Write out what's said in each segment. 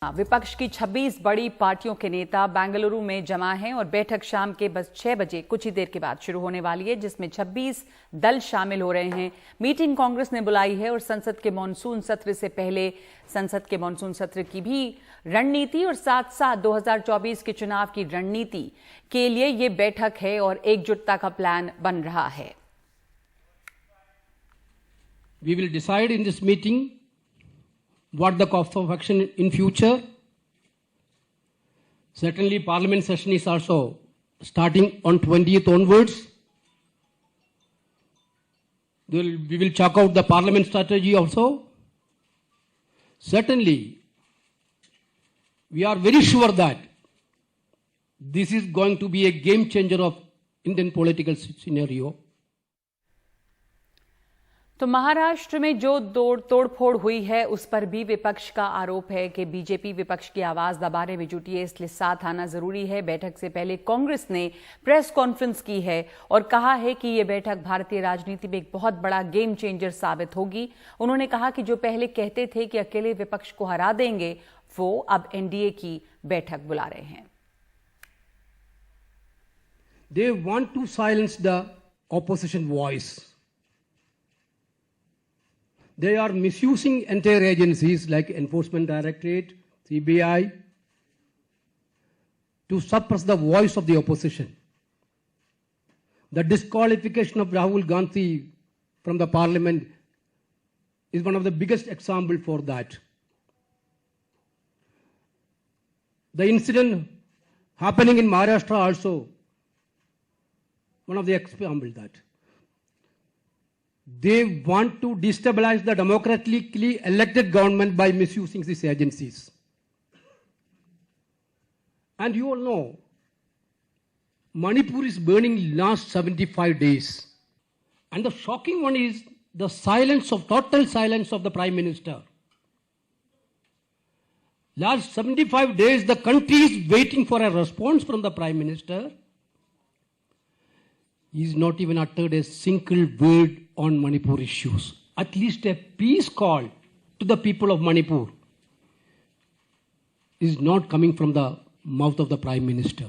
विपक्ष की 26 बड़ी पार्टियों के नेता बेंगलुरु में जमा हैं और बैठक शाम के बस 6 बजे कुछ ही देर के बाद शुरू होने वाली है, जिसमें 26 दल शामिल हो रहे हैं। मीटिंग कांग्रेस ने बुलाई है और संसद के मॉनसून सत्र से पहले संसद के मॉनसून सत्र की भी रणनीति और साथ साथ 2024 के चुनाव की रणनीति के लिए ये बैठक है और एकजुटता का प्लान बन रहा है। We will decide in this meeting what the course of action in future. Certainly, Parliament session is also starting on 20th onwards. We will chalk out the Parliament strategy also. Certainly, we are very sure that this is going to be a game changer of Indian political scenario. तो महाराष्ट्र में जो तोड़फोड़ हुई है उस पर भी विपक्ष का आरोप है कि बीजेपी विपक्ष की आवाज दबाने में जुटी है, इसलिए साथ आना जरूरी है। बैठक से पहले कांग्रेस ने प्रेस कॉन्फ्रेंस की है और कहा है कि यह बैठक भारतीय राजनीति में एक बहुत बड़ा गेम चेंजर साबित होगी। उन्होंने कहा कि जो पहले कहते थे कि अकेले विपक्ष को हरा देंगे, वो अब एनडीए की बैठक बुला रहे हैं। They want to silence the opposition voice. They are misusing entire agencies like Enforcement Directorate, CBI, to suppress the voice of the opposition. The disqualification of Rahul Gandhi from the parliament is one of the biggest examples for that. The incident happening in Maharashtra also, one of the examples that. They want to destabilize the democratically elected government by misusing these agencies. And you all know, Manipur is burning last 75 days. And the shocking one is the silence of, total silence of the Prime Minister. Last 75 days, the country is waiting for a response from the Prime Minister. He's not even uttered a single word on Manipur issues. At least a peace call to the people of Manipur is not coming from the mouth of the Prime Minister.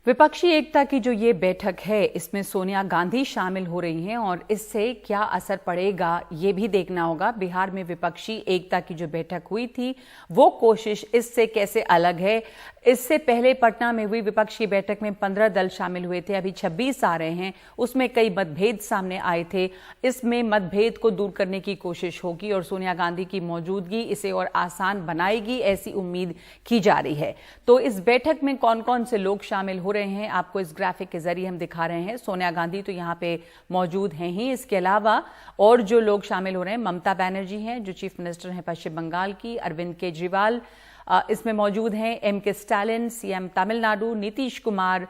विपक्षी एकता की जो ये बैठक है, इसमें सोनिया गांधी शामिल हो रही हैं और इससे क्या असर पड़ेगा ये भी देखना होगा। बिहार में विपक्षी एकता की जो बैठक हुई थी, वो कोशिश इससे कैसे अलग है। इससे पहले पटना में हुई विपक्ष की बैठक में 15 दल शामिल हुए थे, अभी 26 आ रहे हैं। उसमें कई मतभेद सामने आए थे। इसमें मतभेद को दूर करने की कोशिश होगी और सोनिया गांधी की मौजूदगी इसे और आसान बनाएगी, ऐसी उम्मीद की जा रही है। तो इस बैठक में कौन कौन से लोग शामिल हो रहे हैं, आपको इस ग्राफिक के जरिए हम दिखा रहे हैं। सोनिया गांधी तो यहाँ पे मौजूद हैं ही, इसके अलावा और जो लोग शामिल हो रहे हैं, ममता बनर्जी हैं जो चीफ मिनिस्टर हैं पश्चिम बंगाल की, अरविंद केजरीवाल इसमें मौजूद हैं, M K Stalin CM Tamil Nadu, Nitish Kumar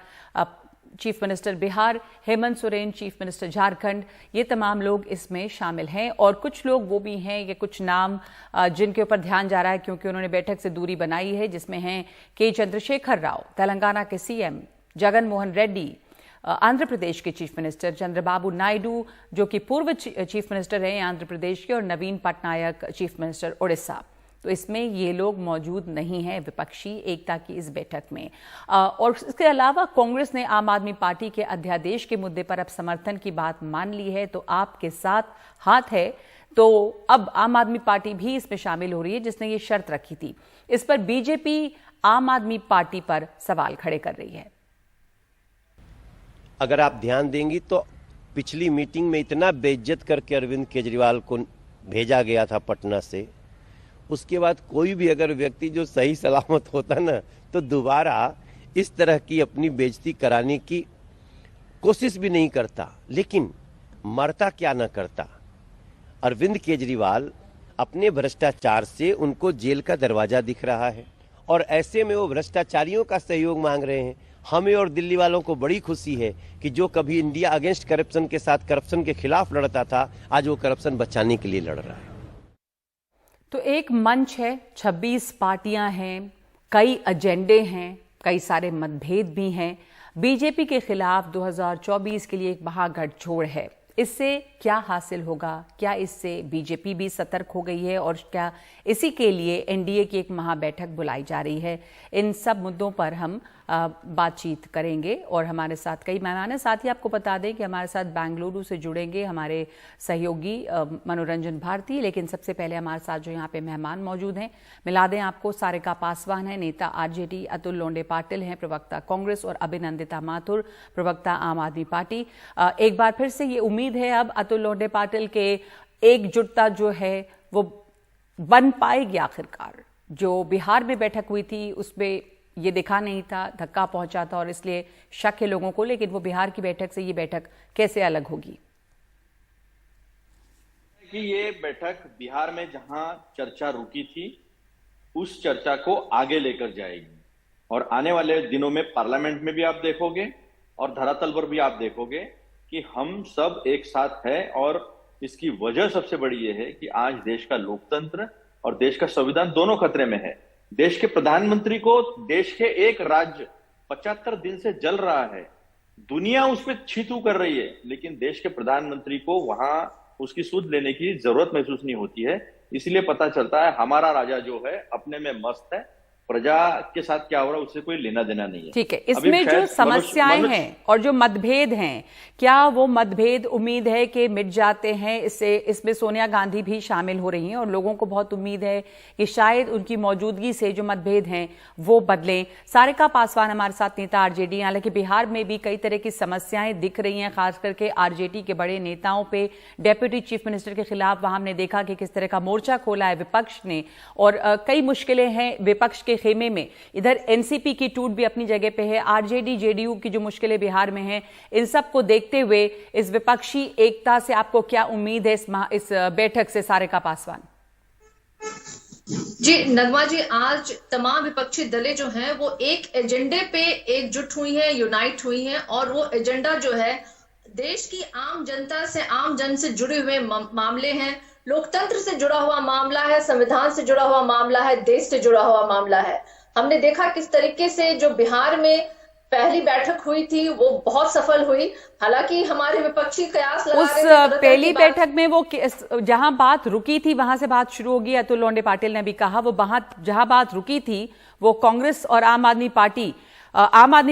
chief minister Bihar, Hemant Soren chief minister Jharkhand, ये तमाम लोग इसमें शामिल हैं। और कुछ लोग वो भी हैं, ये कुछ नाम जिनके ऊपर ध्यान जा रहा है क्योंकि उन्होंने बैठक से दूरी बनाई है, जिसमें हैं के चंद्रशेखर राव तेलंगाना के सीएम, जगन मोहन रेड्डी आंध्र प्रदेश के चीफ मिनिस्टर, चंद्रबाबू नायडू जो कि पूर्व चीफ मिनिस्टर हैं आंध्र प्रदेश के, और नवीन पटनायक चीफ मिनिस्टर उड़ीसा। तो इसमें ये लोग मौजूद नहीं हैं विपक्षी एकता की इस बैठक में। और इसके अलावा कांग्रेस ने आम आदमी पार्टी के अध्यादेश के मुद्दे पर अब समर्थन की बात मान ली है, तो आपके साथ हाथ है। तो अब आम आदमी पार्टी भी इसमें शामिल हो रही है, जिसने ये शर्त रखी थी। इस पर बीजेपी आम आदमी पार्टी पर सवाल खड़े कर रही है। अगर आप ध्यान देंगी तो पिछली मीटिंग में इतना बेइज्जत करके अरविंद केजरीवाल को भेजा गया था पटना से, उसके बाद कोई भी अगर व्यक्ति जो सही सलामत होता ना, तो दोबारा इस तरह की अपनी बेइज्जती कराने की कोशिश भी नहीं करता। लेकिन मरता क्या ना करता, अरविंद केजरीवाल अपने भ्रष्टाचार से उनको जेल का दरवाजा दिख रहा है और ऐसे में वो भ्रष्टाचारियों का सहयोग मांग रहे हैं। हमें और दिल्ली वालों को बड़ी खुशी है कि जो कभी इंडिया अगेंस्ट करप्शन के साथ करप्शन के खिलाफ लड़ता था, आज वो करप्शन बचाने के लिए लड़ रहा है। तो एक मंच है, 26 पार्टियां हैं, कई एजेंडे हैं, कई सारे मतभेद भी हैं। बीजेपी के खिलाफ 2024 के लिए एक महागठजोड़ है। इससे क्या हासिल होगा? क्या इससे बीजेपी भी सतर्क हो गई है और क्या इसी के लिए एनडीए की एक महाबैठक बुलाई जा रही है? इन सब मुद्दों पर हम बातचीत करेंगे और हमारे साथ कई मेहमान हैं। साथ ही आपको बता दें कि हमारे साथ बेंगलुरु से जुड़ेंगे हमारे सहयोगी मनोरंजन भारती। लेकिन सबसे पहले हमारे साथ जो यहाँ पे मेहमान मौजूद हैं, मिला दें आपको, सारिका पासवान है, नेता आरजेडी, अतुल लोंडे पाटिल हैं, प्रवक्ता कांग्रेस, और अभिनंदिता माथुर, प्रवक्ता आम आदमी पार्टी। एक बार फिर से ये उम्मीद है अब अतुल लोंडे पाटिल के एकजुटता जो है वो बन पाएगी आखिरकार। जो बिहार में बैठक हुई थी उसमें ये दिखा नहीं था, धक्का पहुंचा था और इसलिए शक है लोगों को, लेकिन वो बिहार की बैठक से ये बैठक कैसे अलग होगी? कि ये बैठक बिहार में जहां चर्चा रुकी थी उस चर्चा को आगे लेकर जाएगी और आने वाले दिनों में पार्लियामेंट में भी आप देखोगे और धरातल पर भी आप देखोगे कि हम सब एक साथ हैं। और इसकी वजह सबसे बड़ी ये है कि आज देश का लोकतंत्र और देश का संविधान दोनों खतरे में है। देश के प्रधानमंत्री को देश के एक राज्य 75 दिन से जल रहा है, दुनिया उस पर छीतू कर रही है, लेकिन देश के प्रधानमंत्री को वहां उसकी सुध लेने की जरूरत महसूस नहीं होती है। इसलिए पता चलता है हमारा राजा जो है अपने में मस्त है, प्रजा के साथ क्या हो रहा है उससे कोई लेना देना नहीं है। ठीक है, इसमें जो समस्याएं हैं और जो मतभेद हैं, क्या वो मतभेद उम्मीद है कि मिट जाते हैं? इसमें सोनिया गांधी भी शामिल हो रही हैं और लोगों को बहुत उम्मीद है कि शायद उनकी मौजूदगी से जो मतभेद हैं वो बदलें। सारिका पासवान हमारे साथ, नेता आरजेडी। हालांकि बिहार में भी कई तरह की समस्याएं दिख रही हैं, खास करके आरजेडी के बड़े नेताओं पे, डेप्यूटी चीफ मिनिस्टर के खिलाफ वहां हमने देखा कि किस तरह का मोर्चा खोला है विपक्ष ने, और कई मुश्किलें हैं विपक्ष के खेमे में। इधर एनसीपी की टूट भी अपनी जगह पे है, आरजेडी जेडीयू की जो मुश्किलें बिहार में हैं, इन सब को देखते हुए इस विपक्षी एकता से आपको क्या उम्मीद है इस बैठक से? सारिका पासवान जी। नगमा जी, आज तमाम विपक्षी दलें जो हैं वो एक एजेंडे पे एकजुट हुई हैं, यूनाइट हुई हैं, और वो एजेंडा जो है देश की आम जनता से, आम जन से जुड़े हुए मामले हैं, लोकतंत्र से जुड़ा हुआ मामला है, संविधान से जुड़ा हुआ मामला है, देश से जुड़ा हुआ मामला है। हमने देखा किस तरीके से जो बिहार में पहली बैठक हुई थी वो बहुत सफल हुई। हालांकि हमारे विपक्षी कयास लगा उस पहली बैठक में वो जहां बात रुकी थी वहां से बात शुरू होगी। अतुल लोंडे पाटिल ने भी कहा वो जहां बात रुकी थी वो कांग्रेस और आम आदमी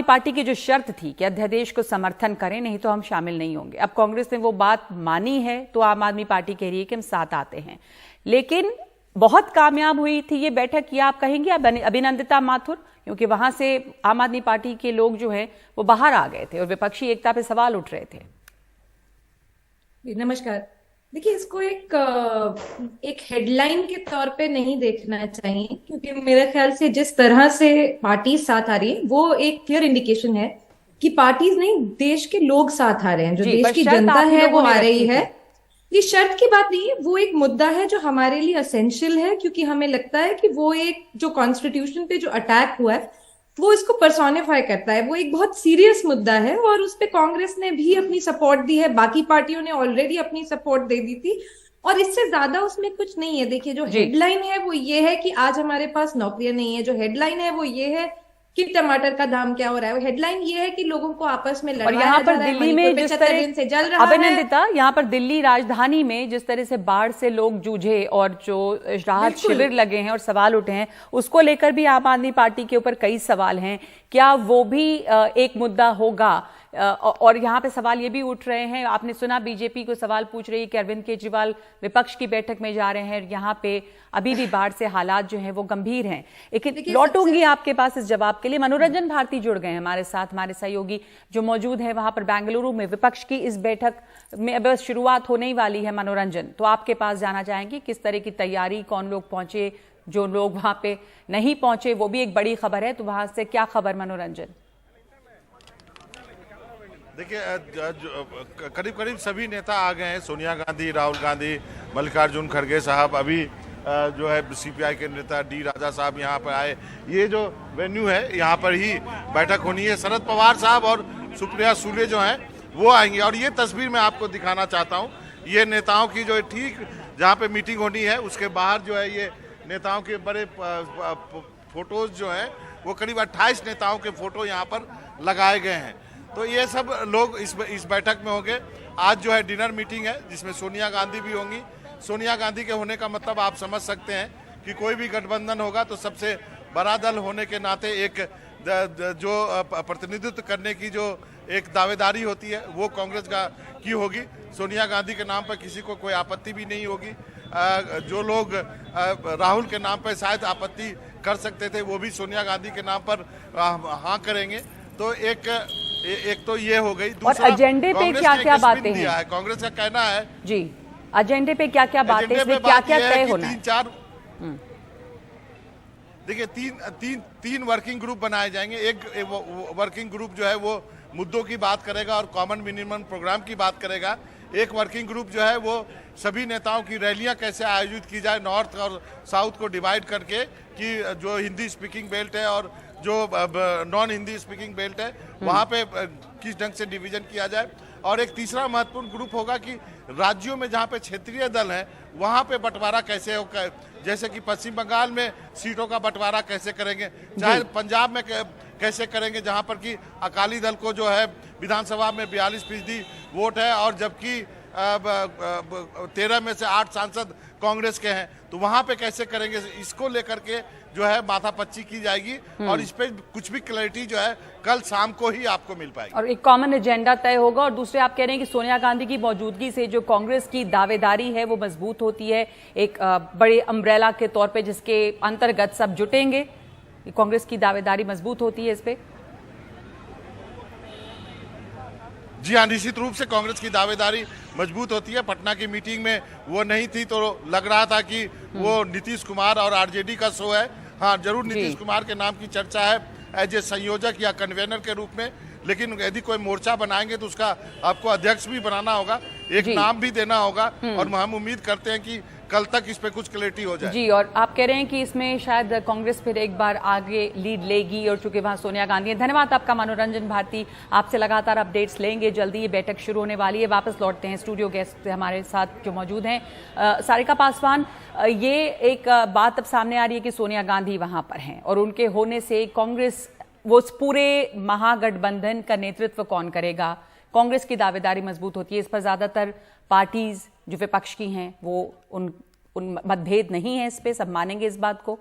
पार्टी की जो शर्त थी कि अध्यादेश को समर्थन करें, नहीं तो हम शामिल नहीं होंगे। अब कांग्रेस ने वो बात मानी है तो आम आदमी पार्टी कह रही है कि हम साथ आते हैं। लेकिन बहुत कामयाब हुई थी ये बैठक, ये आप कहेंगे अभिनंदिता माथुर? क्योंकि वहां से आम आदमी पार्टी के लोग जो हैं वो बाहर आ गए थे और विपक्षी एकता पे सवाल उठ रहे थे। नमस्कार। देखिए, इसको एक हेडलाइन के तौर पे नहीं देखना चाहिए, क्योंकि मेरे ख्याल से जिस तरह से पार्टीज साथ आ रही है वो एक क्लियर इंडिकेशन है कि पार्टीज नहीं, देश के लोग साथ आ रहे हैं। जो देश की जनता है वो आ रही है। ये शर्त की बात नहीं है, वो एक मुद्दा है जो हमारे लिए असेंशियल है, क्योंकि हमें लगता है कि वो एक जो कॉन्स्टिट्यूशन पे जो अटैक हुआ है वो इसको पर्सोनिफाई करता है। वो एक बहुत सीरियस मुद्दा है और उस पे कांग्रेस ने भी अपनी सपोर्ट दी है, बाकी पार्टियों ने ऑलरेडी अपनी सपोर्ट दे दी थी, और इससे ज्यादा उसमें कुछ नहीं है। देखिए, जो हेडलाइन है वो ये है कि आज हमारे पास नौकरियां नहीं है, जो हेडलाइन है वो ये है कि टमाटर का दाम क्या हो रहा है, हेडलाइन ये है कि लोगों को आपस में लड़ाया जा रहा है। और यहाँ पर दिल्ली में जिस तरह अभिनंदिता, यहाँ पर दिल्ली राजधानी में जिस तरह से बाढ़ से लोग जूझे और जो राहत शिविर लगे हैं और सवाल उठे हैं, उसको लेकर भी आम आदमी पार्टी के ऊपर कई सवाल हैं। क्या वो भी एक मुद्दा होगा? और यहाँ पे सवाल ये भी उठ रहे हैं, आपने सुना बीजेपी को सवाल पूछ रही है कि अरविंद केजरीवाल विपक्ष की बैठक में जा रहे हैं, यहाँ पे अभी भी बाढ़ से हालात जो हैं वो गंभीर हैं। लेकिन लौटूंगी आपके पास इस जवाब के लिए। मनोरंजन भारती जुड़ गए हैं हमारे साथ, हमारे सहयोगी जो मौजूद है वहां पर बेंगलुरु में। विपक्ष की इस बैठक में अब शुरुआत होने ही वाली है। मनोरंजन, तो आपके पास जाना चाहेंगे किस तरह की तैयारी, कौन लोग पहुंचे, जो लोग वहां पे नहीं पहुंचे वो भी एक बड़ी खबर है, तो वहां से क्या खबर? मनोरंजन, देखिए, करीब करीब सभी नेता आ गए हैं। सोनिया गांधी, राहुल गांधी, मल्लिकार्जुन खड़गे साहब, अभी जो है सीपीआई के नेता डी राजा साहब यहाँ पर आए। ये जो वेन्यू है यहाँ पर ही बैठक होनी है। शरद पवार साहब और सुप्रिया सुले जो हैं वो आएंगे, और ये तस्वीर मैं आपको दिखाना चाहता हूँ। ये नेताओं की जो ठीक जहाँ पे मीटिंग होनी है उसके बाहर जो है ये नेताओं के बड़े फोटोज जो हैं वो करीब 28 नेताओं के फोटो यहाँ पर लगाए गए हैं। तो ये सब लोग इस बैठक में होंगे। आज जो है डिनर मीटिंग है जिसमें सोनिया गांधी भी होंगी। सोनिया गांधी के होने का मतलब आप समझ सकते हैं कि कोई भी गठबंधन होगा तो सबसे बड़ा दल होने के नाते एक जो प्रतिनिधित्व करने की जो एक दावेदारी होती है वो कांग्रेस की होगी। सोनिया गांधी के नाम पर किसी को कोई आपत्ति भी नहीं होगी। जो लोग राहुल के नाम पर शायद आपत्ति कर सकते थे वो भी सोनिया गांधी के नाम पर हाँ करेंगे। तो एक तो ये हो गई। और एजेंडे पे क्या क्या बातें हैं? कांग्रेस का कहना है जी, एजेंडे पे क्या क्या बातें, इसमें क्या क्या तय होना है? देखिए तीन वर्किंग ग्रुप बनाए जाएंगे। एक वर्किंग ग्रुप जो है वो मुद्दों की बात करेगा और कॉमन मिनिमम प्रोग्राम की बात करेगा। एक वर्किंग ग्रुप जो है वो सभी नेताओं की रैलियां कैसे आयोजित की जाए नॉर्थ और साउथ को डिवाइड करके, कि जो हिंदी स्पीकिंग बेल्ट है और जो नॉन हिंदी स्पीकिंग बेल्ट है वहाँ पे किस ढंग से डिवीजन किया जाए। और एक तीसरा महत्वपूर्ण ग्रुप होगा कि राज्यों में जहाँ पे क्षेत्रीय दल हैं वहाँ पे बंटवारा कैसे होगा। जैसे कि पश्चिम बंगाल में सीटों का बंटवारा कैसे करेंगे, चाहे पंजाब में कैसे करेंगे जहाँ पर कि अकाली दल को जो है विधानसभा में 42% वोट है और जबकि 13 में से 8 सांसद कांग्रेस के हैं, तो वहां पे कैसे करेंगे, इसको लेकर के जो है माथापच्ची की जाएगी। और इस पे कुछ भी क्लैरिटी जो है कल शाम को ही आपको मिल पाएगी और एक कॉमन एजेंडा तय होगा। और दूसरे आप कह रहे हैं कि सोनिया गांधी की मौजूदगी से जो कांग्रेस की दावेदारी है वो मजबूत होती है, एक बड़े अम्ब्रेला के तौर पे जिसके अंतर्गत सब जुटेंगे, कांग्रेस की दावेदारी मजबूत होती है इस पे। जी हाँ, निश्चित रूप से कांग्रेस की दावेदारी मजबूत होती है। पटना की मीटिंग में वो नहीं थी तो लग रहा था कि वो नीतीश कुमार और आरजेडी का शो है। हाँ, जरूर नीतीश कुमार के नाम की चर्चा है एज ए संयोजक या कन्वेनर के रूप में, लेकिन यदि कोई मोर्चा बनाएंगे तो उसका आपको अध्यक्ष भी बनाना होगा, एक नाम भी देना होगा। और हम उम्मीद करते हैं कि कल तक इस पे कुछ क्लैरिटी हो जाए। जी, और आप कह रहे हैं कि इसमें शायद कांग्रेस फिर एक बार आगे लीड लेगी और चूंकि वहां सोनिया गांधी है। धन्यवाद आपका मनोरंजन भारती, आपसे लगातार अपडेट्स लेंगे। जल्दी ये बैठक शुरू होने वाली है। वापस लौटते हैं स्टूडियो गेस्ट हमारे साथ जो मौजूद हैं। सारिका पासवान, ये एक बात अब सामने आ रही है कि सोनिया गांधी वहां पर हैं और उनके होने से कांग्रेस, वो उस पूरे महागठबंधन का नेतृत्व कौन करेगा? कांग्रेस की दावेदारी मजबूत होती है, इस पर ज्यादातर पार्टीज जो विपक्ष की हैं वो उन मतभेद नहीं है, इस पे सब मानेंगे इस बात को।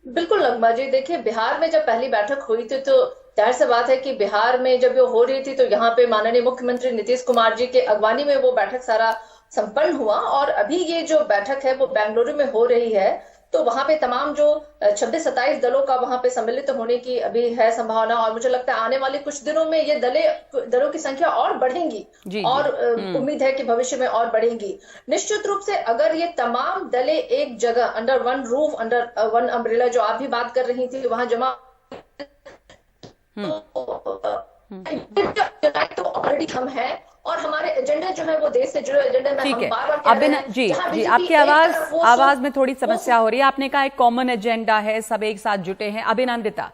बिल्कुल नगमा जी, देखिए बिहार में जब पहली बैठक हुई थी तो जाहिर सी बात है कि बिहार में जब वो हो रही थी तो यहाँ पे माननीय मुख्यमंत्री नीतीश कुमार जी के अगवानी में वो बैठक सारा संपन्न हुआ। और अभी ये जो बैठक है वो बेंगलुरु में हो रही है, तो वहां पे तमाम जो 26-27 दलों का वहां पे सम्मिलित होने की अभी है संभावना। और मुझे लगता है आने वाले कुछ दिनों में ये दलों की संख्या और बढ़ेंगी और उम्मीद है कि भविष्य में और बढ़ेंगी। निश्चित रूप से अगर ये तमाम दलें एक जगह under one roof, under one umbrella, जो आप भी बात कर रही थी, वहां जमा तो ऑलरेडी हम हैं और हमारे एजेंडे जो है वो देश से जुड़े एजेंडे में हम बार-बार कह रहे हैं। जी, आपकी आवाज में थोड़ी समस्या हो रही है। आपने कहा एक कॉमन एजेंडा है, सब एक साथ जुटे हैं। अभिनंदिता,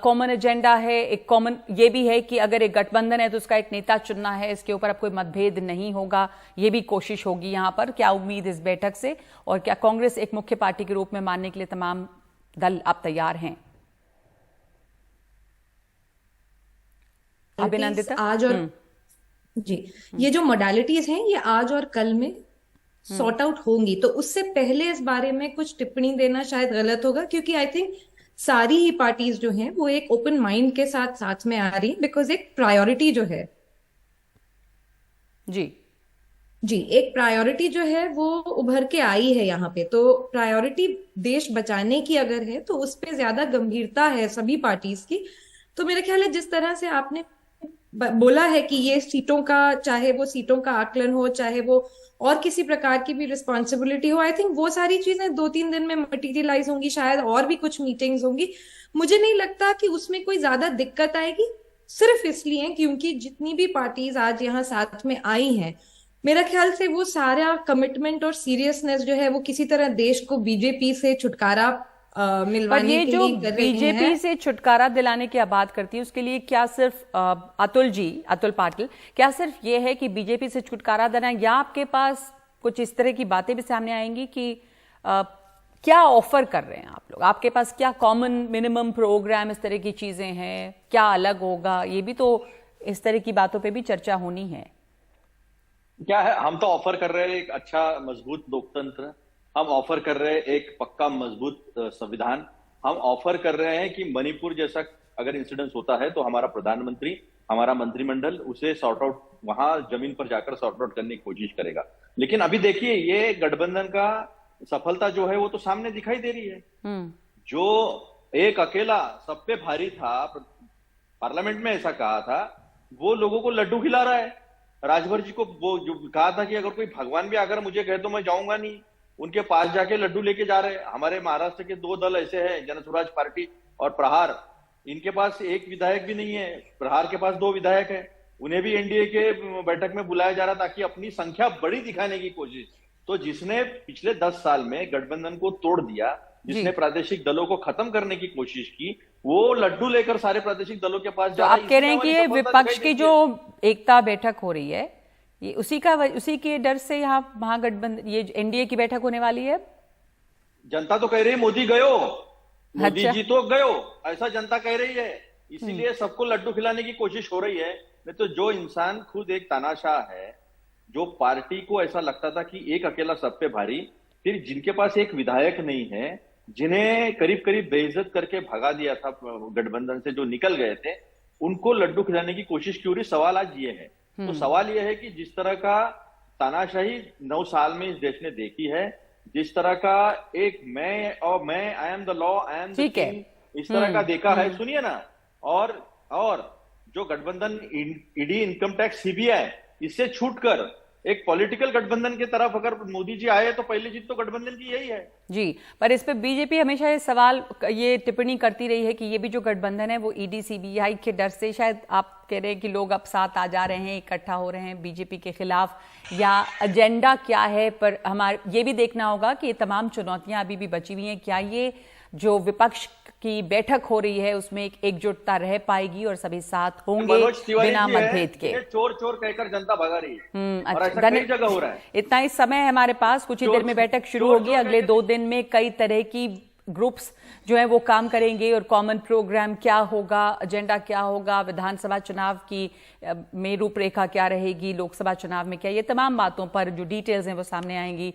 कॉमन एजेंडा है, एक कॉमन ये भी है कि अगर एक गठबंधन है तो उसका एक नेता चुनना है, इसके ऊपर अब कोई मतभेद नहीं होगा, ये भी कोशिश होगी यहाँ पर। क्या उम्मीद इस बैठक से, और क्या कांग्रेस एक मुख्य पार्टी के रूप में मानने के लिए तमाम दल आप तैयार हैं? अभिनंदिता, आज और जी, ये जो मोडालिटीज हैं ये आज और कल में सॉर्ट आउट होंगी, तो उससे पहले इस बारे में कुछ टिप्पणी देना शायद गलत होगा, क्योंकि आई थिंक सारी ही पार्टीज जो हैं वो एक ओपन माइंड के साथ साथ में आ रही हैं, बिकॉज एक प्रायोरिटी जो है जी एक प्रायोरिटी जो है वो उभर के आई है यहाँ पे। तो प्रायोरिटी देश बचाने की अगर है तो उस पर ज्यादा गंभीरता है सभी पार्टीज की। तो मेरे ख्याल है जिस तरह से आपने बोला है कि ये सीटों का, चाहे वो सीटों का आकलन हो, चाहे वो और किसी प्रकार की भी रिस्पॉन्सिबिलिटी हो, आई थिंक वो सारी चीजें 2-3 दिन में मटेरियलाइज होंगी, शायद और भी कुछ मीटिंग्स होंगी। मुझे नहीं लगता कि उसमें कोई ज्यादा दिक्कत आएगी, सिर्फ इसलिए क्योंकि जितनी भी पार्टीज आज यहाँ साथ में आई हैं, मेरा ख्याल से वो सारा कमिटमेंट और सीरियसनेस जो है वो किसी तरह देश को बीजेपी से छुटकारा मिलवाने के लिए कर रही हैं। बीजेपी से छुटकारा दिलाने की आप बात करती है, उसके लिए क्या सिर्फ अतुल पाटिल, क्या सिर्फ ये है कि बीजेपी से छुटकारा देना, या आपके पास कुछ इस तरह की बातें भी सामने आएंगी कि क्या ऑफर कर रहे हैं आप लोग? आपके पास क्या कॉमन मिनिमम प्रोग्राम, इस तरह की चीजें हैं, क्या अलग होगा? ये भी तो इस तरह की बातों पे भी चर्चा होनी है। क्या है, हम तो ऑफर कर रहे हैं एक अच्छा मजबूत लोकतंत्र, हम ऑफर कर रहे हैं एक पक्का मजबूत संविधान, हम ऑफर कर रहे हैं कि मणिपुर जैसा अगर इंसिडेंस होता है तो हमारा प्रधानमंत्री, हमारा मंत्रिमंडल उसे सॉर्ट आउट, वहां जमीन पर जाकर सॉर्ट आउट करने की कोशिश करेगा। लेकिन अभी देखिए ये गठबंधन का सफलता जो है वो तो सामने दिखाई दे रही है। जो एक अकेला सब पे भारी था, पार्लियामेंट में ऐसा कहा था, वो लोगों को लड्डू खिला रहा है। राजभर जी को वो जो कहा था कि अगर कोई भगवान भी आकर मुझे कहे तो मैं जाऊंगा नहीं, उनके पास जाके लड्डू लेके जा रहे हैं। हमारे महाराष्ट्र के दो दल ऐसे हैं, जनसुराज पार्टी और प्रहार, इनके पास एक विधायक भी नहीं है, प्रहार के पास 2 विधायक है, उन्हें भी एनडीए के बैठक में बुलाया जा रहा ताकि अपनी संख्या बड़ी दिखाने की कोशिश। तो जिसने पिछले 10 साल में गठबंधन को तोड़ दिया, जिसने प्रादेशिक दलों को खत्म करने की कोशिश की, वो लड्डू लेकर सारे प्रादेशिक दलों के पास जा रहा है। आप कह रहे हैं कि ये विपक्ष की जो एकता बैठक हो रही है, ये उसी के डर से यहाँ महागठबंधन, ये एनडीए की बैठक होने वाली है। जनता तो कह रही है मोदी गयो, मोदी जी तो गयो, ऐसा जनता कह रही है, इसीलिए सबको लड्डू खिलाने की कोशिश हो रही है। नहीं तो जो इंसान खुद एक तानाशाह है, जो पार्टी को ऐसा लगता था कि एक अकेला सब पे भारी, फिर जिनके पास एक विधायक नहीं है, जिन्हें करीब करीब बेइज्जत करके भगा दिया था गठबंधन से, जो निकल गए थे, उनको लड्डू खिलाने की कोशिश क्यों रही। सवाल आज ये है। तो सवाल ये है कि जिस तरह का तानाशाही 9 साल में इस देश ने देखी है, जिस तरह का एक मैं I am the law, I am the king, इस तरह का देखा है, सुनिए ना। और जो गठबंधन ईडी, इनकम टैक्स, सीबीआई, इससे छूटकर एक पॉलिटिकल गठबंधन की तरफ अगर मोदी जी आए तो पहली जीत तो गठबंधन की यही है। जी, पर इस पे बीजेपी हमेशा ये सवाल, ये टिप्पणी करती रही है कि ये भी जो गठबंधन है वो ईडी सीबीआई के डर से, शायद आप कह रहे हैं कि लोग अब साथ आ जा रहे हैं, इकट्ठा हो रहे हैं बीजेपी के खिलाफ, या एजेंडा क्या है। पर हमारे ये भी देखना होगा कि ये तमाम चुनौतियां अभी भी बची हुई हैं, क्या ये जो विपक्ष की बैठक हो रही है उसमें एक एकजुटता रह पाएगी और सभी साथ होंगे बिना मतभेद के। चोर चोर कहकर जनता भगा रही है, और ऐसा कई जगह हो रहा है। इतना ही समय है हमारे पास, कुछ ही देर में बैठक शुरू होगी। अगले 2 दिन में कई तरह की ग्रुप्स जो है वो काम करेंगे, और कॉमन प्रोग्राम क्या होगा, एजेंडा क्या होगा, विधानसभा चुनाव की में रूपरेखा क्या रहेगी, लोकसभा चुनाव में क्या, ये तमाम बातों पर जो डिटेल्स हैं वो सामने आएंगी।